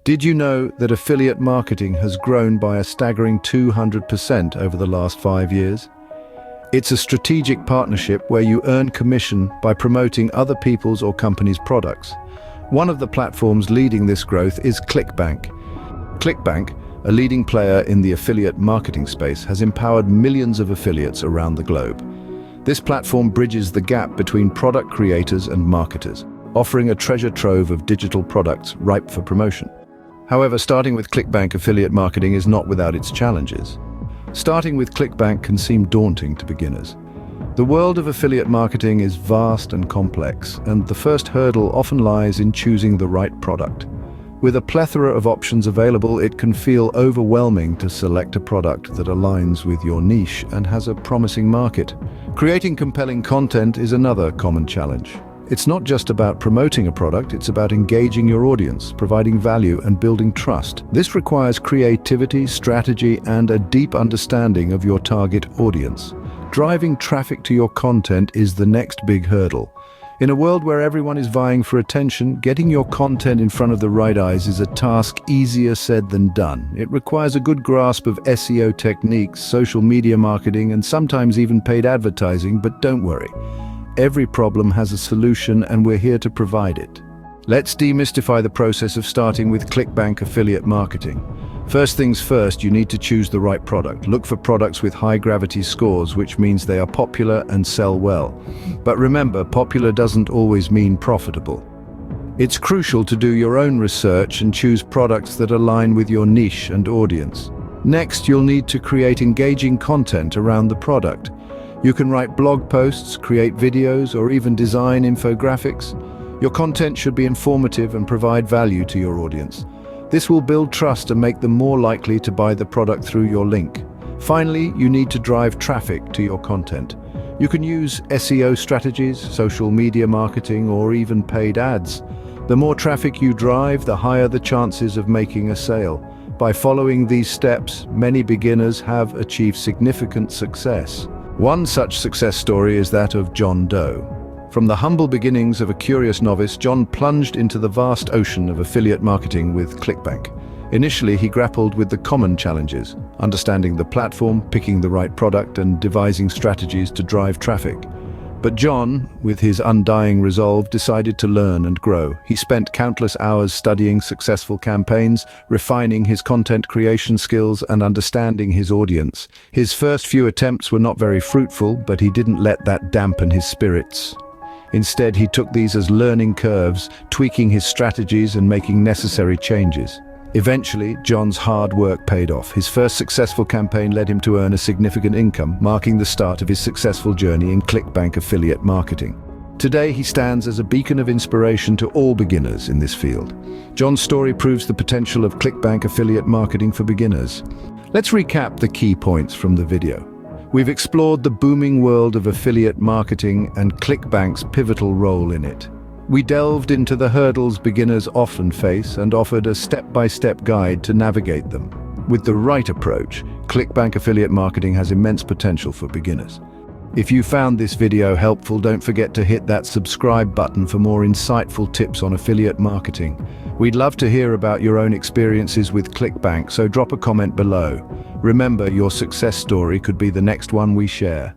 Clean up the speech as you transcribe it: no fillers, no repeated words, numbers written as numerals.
Did you know that affiliate marketing has grown by a staggering 200% over the last 5 years? It's a strategic partnership where you earn commission by promoting other people's or companies' products. One of the platforms leading this growth is ClickBank. ClickBank, a leading player in the affiliate marketing space, has empowered millions of affiliates around the globe. This platform bridges the gap between product creators and marketers, offering a treasure trove of digital products ripe for promotion. However, starting with ClickBank affiliate marketing is not without its challenges. Starting with ClickBank can seem daunting to beginners. The world of affiliate marketing is vast and complex, and the first hurdle often lies in choosing the right product. With a plethora of options available, it can feel overwhelming to select a product that aligns with your niche and has a promising market. Creating compelling content is another common challenge. It's not just about promoting a product, it's about engaging your audience, providing value, and building trust. This requires creativity, strategy, and a deep understanding of your target audience. Driving traffic to your content is the next big hurdle. In a world where everyone is vying for attention, getting your content in front of the right eyes is a task easier said than done. It requires a good grasp of SEO techniques, social media marketing, and sometimes even paid advertising, but don't worry. Every problem has a solution, and we're here to provide it. Let's demystify the process of starting with ClickBank affiliate marketing. First things first, you need to choose the right product. Look for products with high gravity scores, which means they are popular and sell well. But remember, popular doesn't always mean profitable. It's crucial to do your own research and choose products that align with your niche and audience. Next, you'll need to create engaging content around the product. You can write blog posts, create videos, or even design infographics. Your content should be informative and provide value to your audience. This will build trust and make them more likely to buy the product through your link. Finally, you need to drive traffic to your content. You can use SEO strategies, social media marketing, or even paid ads. The more traffic you drive, the higher the chances of making a sale. By following these steps, many beginners have achieved significant success. One such success story is that of John Doe. From the humble beginnings of a curious novice, John plunged into the vast ocean of affiliate marketing with ClickBank. Initially, he grappled with the common challenges, understanding the platform, picking the right product, and devising strategies to drive traffic. But John, with his undying resolve, decided to learn and grow. He spent countless hours studying successful campaigns, refining his content creation skills, and understanding his audience. His first few attempts were not very fruitful, but he didn't let that dampen his spirits. Instead, he took these as learning curves, tweaking his strategies and making necessary changes. Eventually, John's hard work paid off. His first successful campaign led him to earn a significant income, marking the start of his successful journey in ClickBank affiliate marketing. Today, he stands as a beacon of inspiration to all beginners in this field. John's story proves the potential of ClickBank affiliate marketing for beginners. Let's recap the key points from the video. We've explored the booming world of affiliate marketing and ClickBank's pivotal role in it. We delved into the hurdles beginners often face and offered a step-by-step guide to navigate them. With the right approach, ClickBank affiliate marketing has immense potential for beginners. If you found this video helpful, don't forget to hit that subscribe button for more insightful tips on affiliate marketing. We'd love to hear about your own experiences with ClickBank, so drop a comment below. Remember, your success story could be the next one we share.